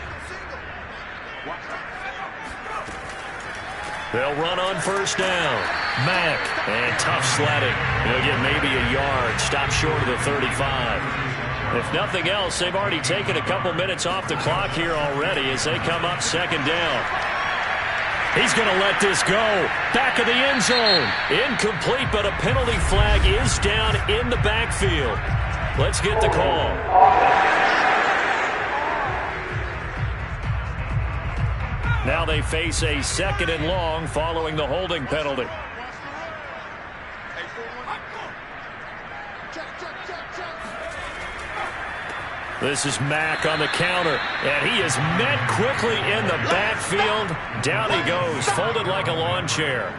They'll run on 1st down. Mack, and tough sledding. He'll get maybe a yard, stop short of the 35. If nothing else, they've already taken a couple minutes off the clock here already as they come up 2nd down. He's going to let this go. Back of the end zone. Incomplete, but a penalty flag is down in the backfield. Let's get the call. Now they face a 2nd and long following the holding penalty. This is Mack on the counter, and he is met quickly in the backfield. Down he goes, folded like a lawn chair.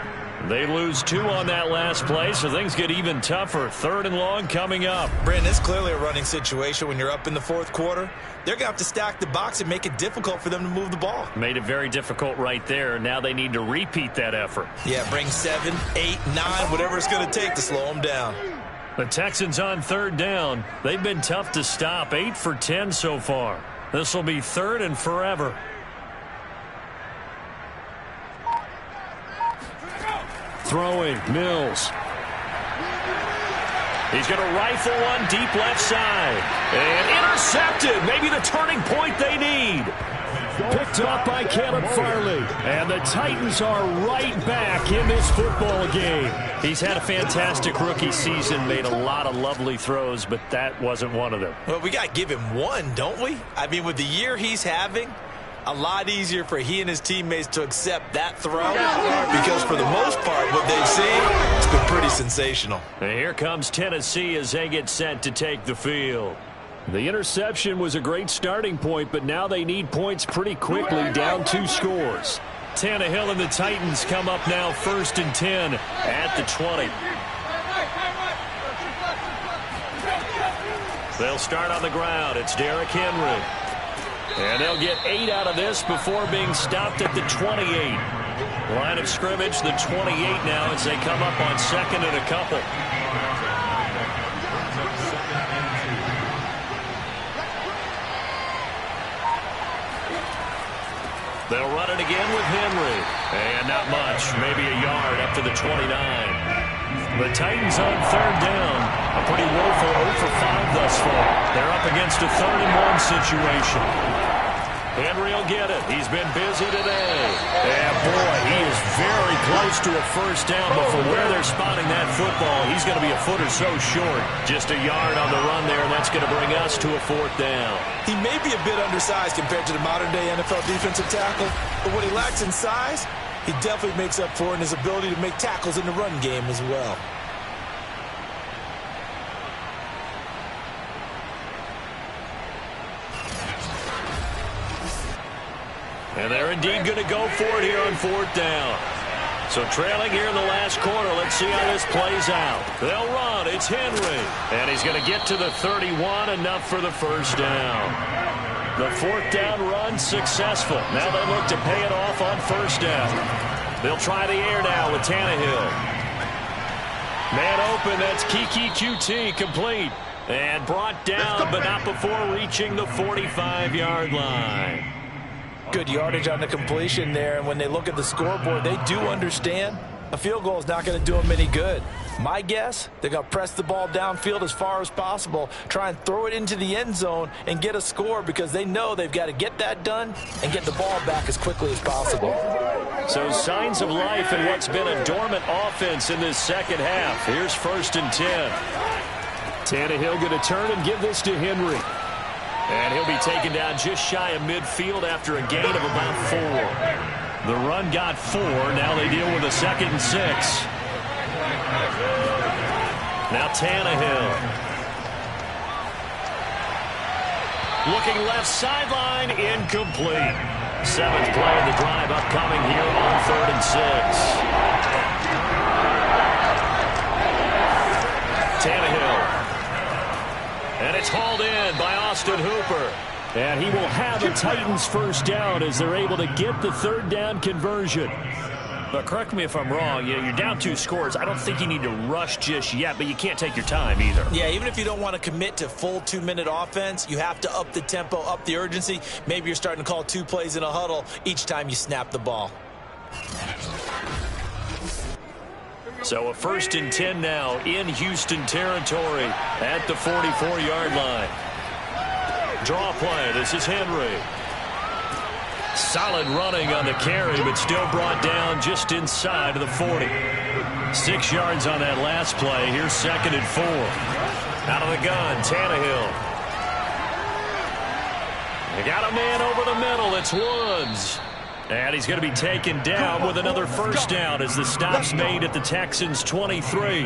They lose 2 on that last play, so things get even tougher. 3rd and long coming up. Brandon, it's clearly a running situation when you're up in the 4th quarter. They're going to have to stack the box and make it difficult for them to move the ball. Made it very difficult right there. Now they need to repeat that effort. Yeah, bring 7, 8, 9, whatever it's going to take to slow them down. The Texans on 3rd down. They've been tough to stop. 8 for 10 so far. This will be 3rd and forever. Throwing, Mills. He's going to rifle one deep left side. And intercepted. Maybe the turning point they need. Picked up by Caleb Farley. And the Titans are right back in this football game. He's had a fantastic rookie season, made a lot of lovely throws, but that wasn't one of them. Well, we got to give him one, don't we? I mean, with the year he's having, a lot easier for he and his teammates to accept that throw because for the most part, what they've seen, it's been pretty sensational. And here comes Tennessee as they get set to take the field. The interception was a great starting point, but now they need points pretty quickly, down 2 scores. Tannehill and the Titans come up now 1st and 10 at the 20. They'll start on the ground. It's Derrick Henry. And they'll get 8 out of this before being stopped at the 28. Line of scrimmage, the 28 now as they come up on 2nd and a couple. They'll run it again with Henry. And not much, maybe a yard up to the 29. The Titans on 3rd down. A pretty woeful 0 for 5 thus far. They're up against a 3rd and 1 situation. Henry will get it. He's been busy today. And boy, he is very close to a 1st down, but for where they're spotting that football, he's going to be a foot or so short. Just a yard on the run there, and that's going to bring us to a 4th down. He may be a bit undersized compared to the modern-day NFL defensive tackle, but what he lacks in size, he definitely makes up for in his ability to make tackles in the run game as well. And they're indeed going to go for it here on 4th down. So trailing here in the last quarter, let's see how this plays out. They'll run. It's Henry. And he's going to get to the 31, enough for the 1st down. The 4th down run successful. Now they look to pay it off on 1st down. They'll try the air now with Tannehill. Man open, that's Kiki QT complete. And brought down, but not before reaching the 45-yard line. Good yardage on the completion there, and when they look at the scoreboard, they do understand a field goal is not going to do them any good. My guess, they're going to press the ball downfield as far as possible, try and throw it into the end zone and get a score because they know they've got to get that done and get the ball back as quickly as possible. So signs of life in what's been a dormant offense in this 2nd half. Here's 1st and 10. Tannehill going to turn and give this to Henry. And he'll be taken down just shy of midfield after a gain of about 4. The run got 4. Now they deal with a 2nd and 6. Now Tannehill. Looking left sideline, incomplete. 7th play of the drive upcoming here on 3rd and 6. Tannehill. It's hauled in by Austin Hooper. And he will have a Titans first down as they're able to get the third down conversion. But correct me if I'm wrong, you're down 2 scores. I don't think you need to rush just yet, but you can't take your time either. Yeah, even if you don't want to commit to full 2-minute offense, you have to up the tempo, up the urgency. Maybe you're starting to call 2 plays in a huddle each time you snap the ball. So a 1st and 10 now in Houston territory at the 44-yard line. Draw play. This is Henry. Solid running on the carry, but still brought down just inside of the 40. 6 yards on that last play. Here's 2nd and 4. Out of the gun, Tannehill. They got a man over the middle. It's Woods. And he's going to be taken down with another first down as the stop's made at the Texans' 23.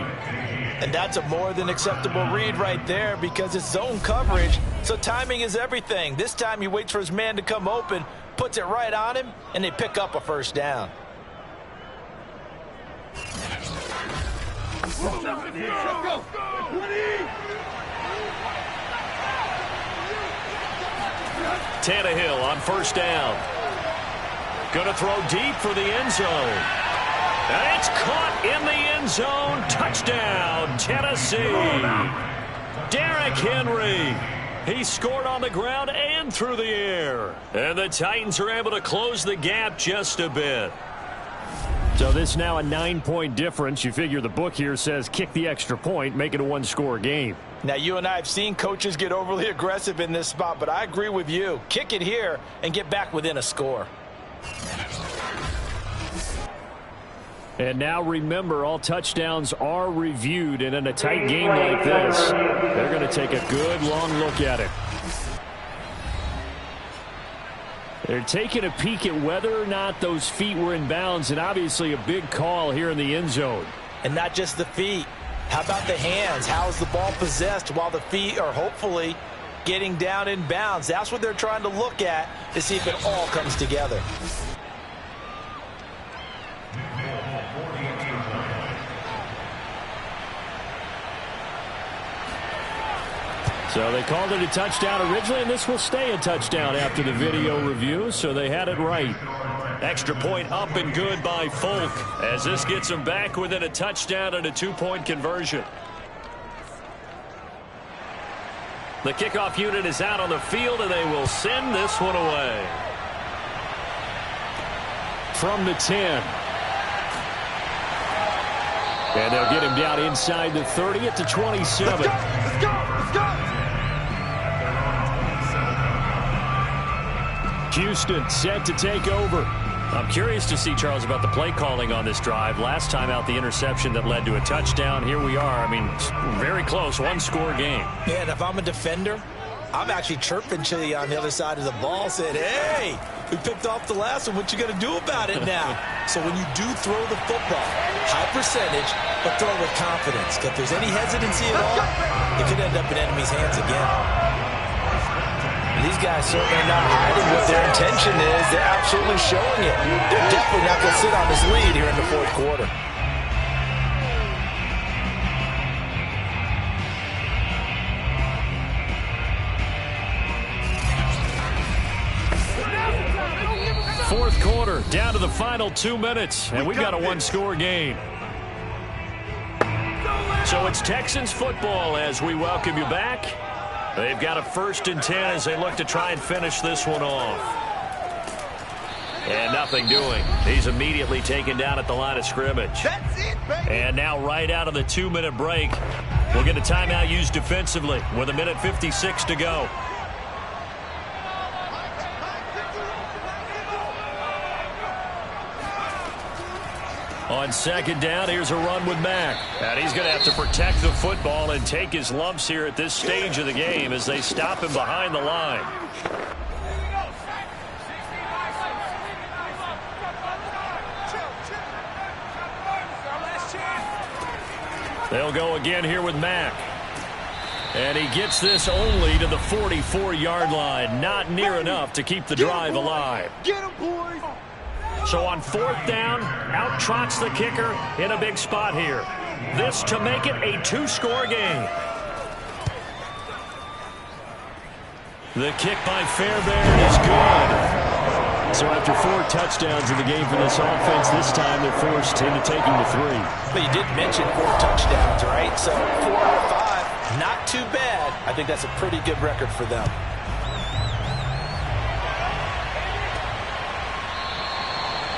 And that's a more than acceptable read right there because it's zone coverage, so timing is everything. This time he waits for his man to come open, puts it right on him, and they pick up a first down. Tannehill on first down. Going to throw deep for the end zone. And it's caught in the end zone. Touchdown, Tennessee. Derrick Henry. He scored on the ground and through the air. And the Titans are able to close the gap just a bit. So this is now a 9-point difference. You figure the book here says kick the extra point, make it a 1-score game. Now, you and I have seen coaches get overly aggressive in this spot, but I agree with you. Kick it here and get back within a score. And now remember, all touchdowns are reviewed, and in a tight game like this, they're going to take a good long look at it. They're taking a peek at whether or not those feet were in bounds, and obviously a big call here in the end zone. And not just the feet. How about the hands? How is the ball possessed while the feet are hopefully getting down in bounds? That's what they're trying to look at to see if it all comes together. So they called it a touchdown originally, and this will stay a touchdown after the video review, so they had it right. Extra point up and good by Folk as this gets them back within a touchdown and a 2-point conversion. The kickoff unit is out on the field, and they will send this one away. From the 10. And they'll get him down inside the 30 at the 27. Let's go! Houston set to take over. I'm curious to see, Charles, about the play calling on this drive. Last time out, the interception that led to a touchdown. Here we are. I mean, very close, 1-score game. Yeah, and if I'm a defender, I'm actually chirping to you on the other side of the ball, saying, hey, we picked off the last one. What you going to do about it now? So when you do throw the football, high percentage, but throw with confidence. If there's any hesitancy at all, it could end up in enemy's hands again. These guys certainly not hiding what their intention is. They're absolutely showing it. They're definitely not going to sit on this lead here in the fourth quarter. Fourth quarter, down to the final 2 minutes, and we've got a 1-score game. So it's Texans football as we welcome you back. They've got a 1st and 10 as they look to try and finish this one off. And nothing doing. He's immediately taken down at the line of scrimmage. That's it, baby. And now right out of the 2-minute break, we'll get a timeout used defensively with 1:56 to go. On 2nd down, here's a run with Mack. And he's going to have to protect the football and take his lumps here at this stage of the game as they stop him behind the line. They'll go again here with Mack. And he gets this only to the 44-yard line. Not near enough to keep the drive alive. Get him, boys! So on 4th down, out trots the kicker in a big spot here. This to make it a 2-score game. The kick by Fairbairn is good. So after 4 touchdowns in the game for this offense, this time they're forced into taking the 3. But you did mention 4 touchdowns, right? So 4 out of 5, not too bad. I think that's a pretty good record for them.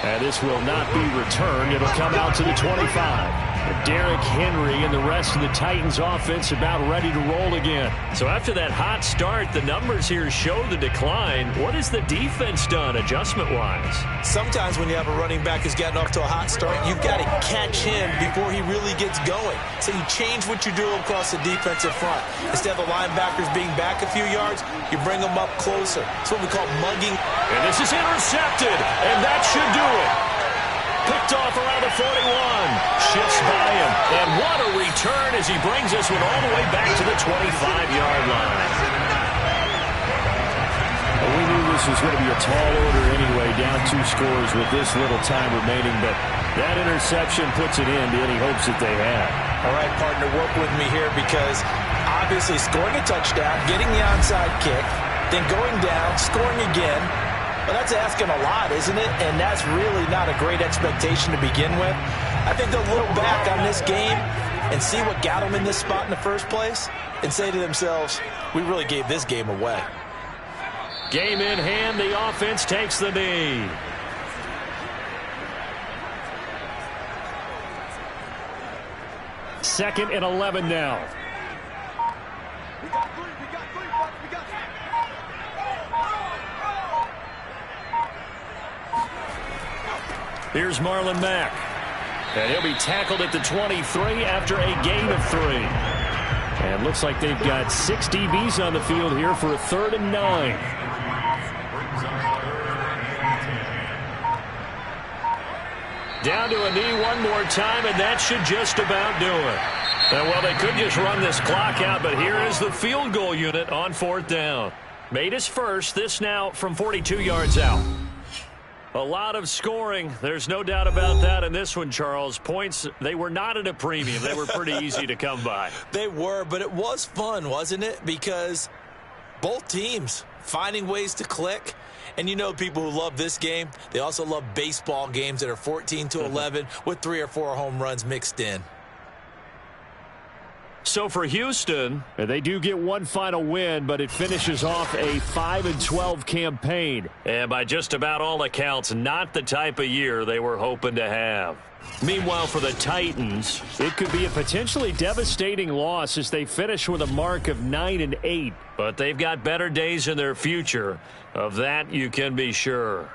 And this will not be returned. It'll come out to the 25. Derrick Henry and the rest of the Titans offense about ready to roll again. So after that hot start, the numbers here show the decline. What has the defense done adjustment-wise? Sometimes when you have a running back who's gotten off to a hot start, you've got to catch him before he really gets going. So you change what you do across the defensive front. Instead of the linebackers being back a few yards, you bring them up closer. It's what we call mugging. And this is intercepted, and that should do it. Picked off around the 41. Shifts by him. And what a return as he brings this one all the way back to the 25-yard line. Well, we knew this was going to be a tall order anyway, down 2 scores with this little time remaining, but that interception puts it in to any hopes that they had. All right, partner, work with me here because obviously scoring a touchdown, getting the onside kick, then going down, scoring again. Well, that's asking a lot, isn't it? And that's really not a great expectation to begin with. I think they'll look back on this game and see what got them in this spot in the first place and say to themselves, we really gave this game away. Game in hand, the offense takes the knee. Second and 11 now. We got 3, Buck, we got 3. Here's Marlon Mack. And he'll be tackled at the 23 after a gain of 3. And looks like they've got 6 DBs on the field here for a 3rd and 9. Down to a knee one more time, and that should just about do it. And, well, they could just run this clock out, but here is the field goal unit on 4th down. Made his first, this now from 42 yards out. A lot of scoring. There's no doubt about that in this one, Charles. Points, they were not at a premium. They were pretty easy to come by. They were, but it was fun, wasn't it? Because both teams finding ways to click. And you know people who love this game, they also love baseball games that are 14-11 with 3 or 4 home runs mixed in. So for Houston, they do get one final win, but it finishes off a 5-12 campaign. And by just about all accounts, not the type of year they were hoping to have. Meanwhile, for the Titans, it could be a potentially devastating loss as they finish with a mark of 9-8. But they've got better days in their future. Of that, you can be sure.